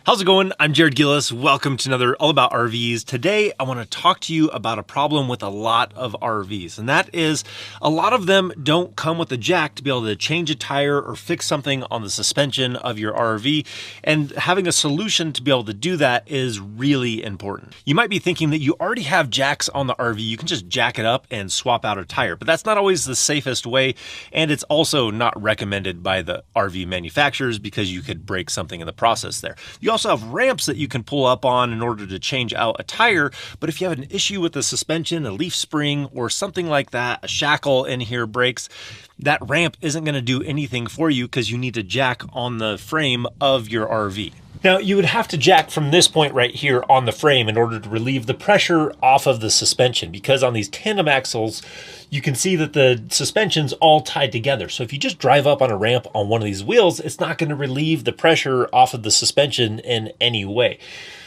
How's it going? I'm Jared Gillis. Welcome to another All About RVs. Today, I want to talk to you about a problem with a lot of RVs, and that is a lot of them don't come with a jack to be able to change a tire or fix something on the suspension of your RV, and having a solution to be able to do that is really important. You might be thinking that you already have jacks on the RV, you can just jack it up and swap out a tire, but that's not always the safest way, and it's also not recommended by the RV manufacturers because you could break something in the process there. You also have ramps that you can pull up on in order to change out a tire, but if you have an issue with the suspension, a leaf spring, or something like that, a shackle in here breaks, that ramp isn't going to do anything for you because you need to jack on the frame of your RV. Now, you would have to jack from this point right here on the frame in order to relieve the pressure off of the suspension, because on these tandem axles, you can see that the suspension's all tied together. So if you just drive up on a ramp on one of these wheels, it's not going to relieve the pressure off of the suspension in any way.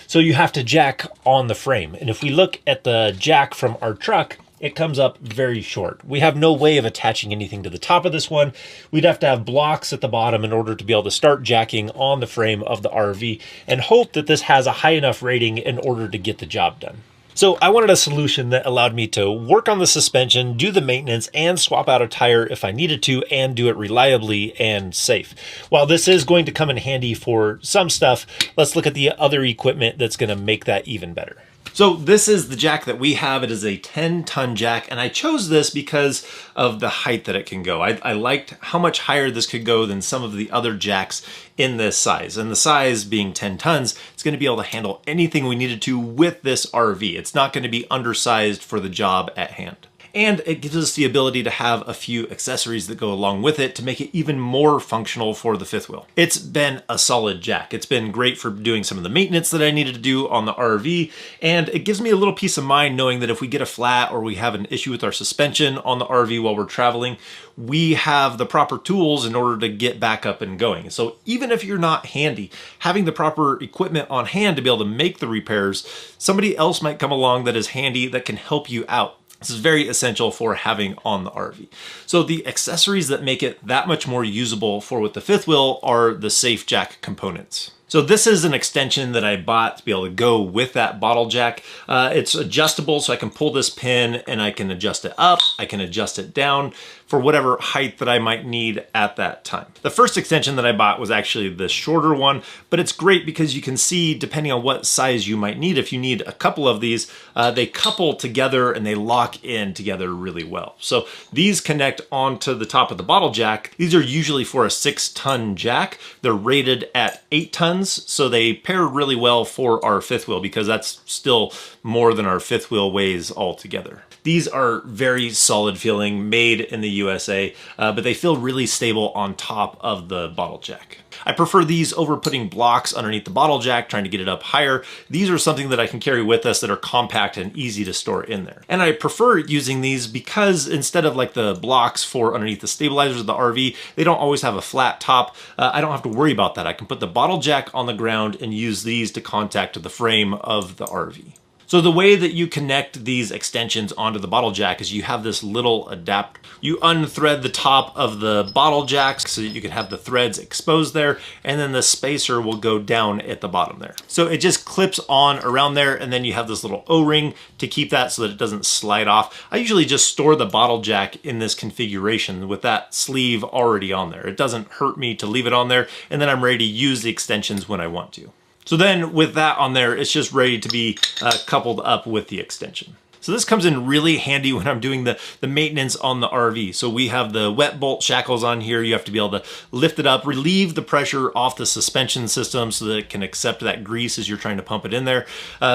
So you have to jack on the frame. And if we look at the jack from our truck, it comes up very short. We have no way of attaching anything to the top of this one. We'd have to have blocks at the bottom in order to be able to start jacking on the frame of the RV and hope that this has a high enough rating in order to get the job done. So I wanted a solution that allowed me to work on the suspension, do the maintenance, and swap out a tire if I needed to, and do it reliably and safe. While this is going to come in handy for some stuff, let's look at the other equipment that's going to make that even better. So this is the jack that we have. It is a 10-ton jack, and I chose this because of the height that it can go. I liked how much higher this could go than some of the other jacks in this size. And the size being 10 tons, it's going to be able to handle anything we needed to with this RV. It's not going to be undersized for the job at hand. And it gives us the ability to have a few accessories that go along with it to make it even more functional for the fifth wheel. It's been a solid jack. It's been great for doing some of the maintenance that I needed to do on the RV, and it gives me a little peace of mind knowing that if we get a flat or we have an issue with our suspension on the RV while we're traveling, we have the proper tools in order to get back up and going. So even if you're not handy, having the proper equipment on hand to be able to make the repairs, somebody else might come along that is handy that can help you out. This is very essential for having on the RV. So the accessories that make it that much more usable for with the fifth wheel are the safe jack components. So this is an extension that I bought to be able to go with that bottle jack. It's adjustable, so I can pull this pin and I can adjust it up, I can adjust it down for whatever height that I might need at that time. The first extension that I bought was actually the shorter one, but it's great because you can see, depending on what size you might need, if you need a couple of these, they couple together and they lock in together really well. So these connect onto the top of the bottle jack. These are usually for a 6-ton jack. They're rated at 8 tons, so they pair really well for our fifth wheel because that's still more than our fifth wheel weighs altogether. These are very solid feeling, made in the USA, but they feel really stable on top of the bottle jack. I prefer these over putting blocks underneath the bottle jack, trying to get it up higher. These are something that I can carry with us that are compact and easy to store in there. And I prefer using these because instead of like the blocks for underneath the stabilizers of the RV, they don't always have a flat top. I don't have to worry about that. I can put the bottle jack on the ground and use these to contact the frame of the RV. So the way that you connect these extensions onto the bottle jack is you have this little adapter. You unthread the top of the bottle jack so that you can have the threads exposed there, and then the spacer will go down at the bottom there. So it just clips on around there, and then you have this little O-ring to keep that so that it doesn't slide off. I usually just store the bottle jack in this configuration with that sleeve already on there. It doesn't hurt me to leave it on there, and then I'm ready to use the extensions when I want to. So then with that on there, it's just ready to be coupled up with the extension. So this comes in really handy when I'm doing the maintenance on the RV. So we have the wet bolt shackles on here. You have to be able to lift it up, relieve the pressure off the suspension system so that it can accept that grease as you're trying to pump it in there.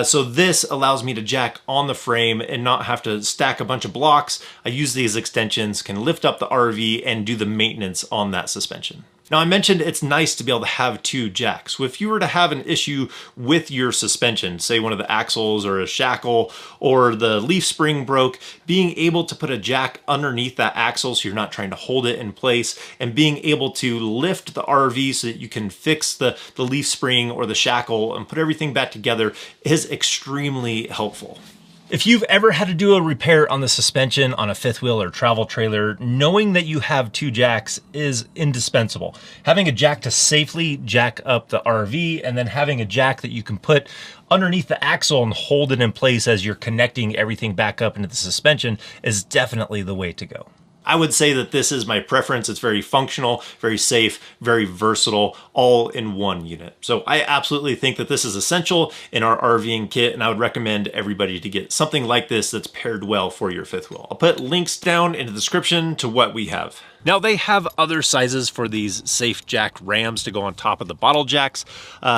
So this allows me to jack on the frame and not have to stack a bunch of blocks. I use these extensions, can lift up the RV and do the maintenance on that suspension. Now I mentioned it's nice to be able to have 2 jacks. So if you were to have an issue with your suspension, say one of the axles or a shackle or the leaf spring broke, being able to put a jack underneath that axle so you're not trying to hold it in place, and being able to lift the RV so that you can fix the leaf spring or the shackle and put everything back together is extremely helpful. If you've ever had to do a repair on the suspension on a fifth wheel or travel trailer, knowing that you have 2 jacks is indispensable. Having a jack to safely jack up the RV, and then having a jack that you can put underneath the axle and hold it in place as you're connecting everything back up into the suspension is definitely the way to go. I would say that this is my preference. It's very functional, very safe, very versatile, all in one unit. So I absolutely think that this is essential in our RVing kit, and I would recommend everybody to get something like this that's paired well for your fifth wheel. I'll put links down in the description to what we have. Now they have other sizes for these safe jack rams to go on top of the bottle jacks.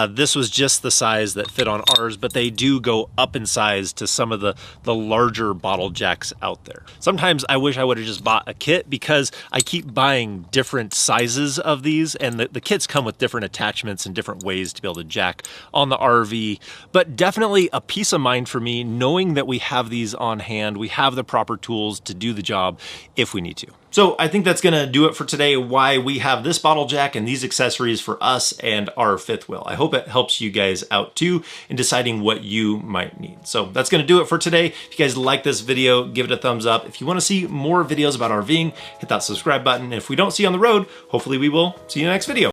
This was just the size that fit on ours, but they do go up in size to some of the larger bottle jacks out there. Sometimes I wish I would have just bought a kit, because I keep buying different sizes of these, and the kits come with different attachments and different ways to be able to jack on the RV. But definitely a peace of mind for me knowing that we have these on hand, we have the proper tools to do the job if we need to. So I think that's gonna do it for today, why we have this bottle jack and these accessories for us and our fifth wheel. I hope it helps you guys out too in deciding what you might need. So that's gonna do it for today. If you guys like this video, give it a thumbs up. If you wanna see more videos about RVing, hit that subscribe button. And if we don't see you on the road, hopefully we will see you in the next video.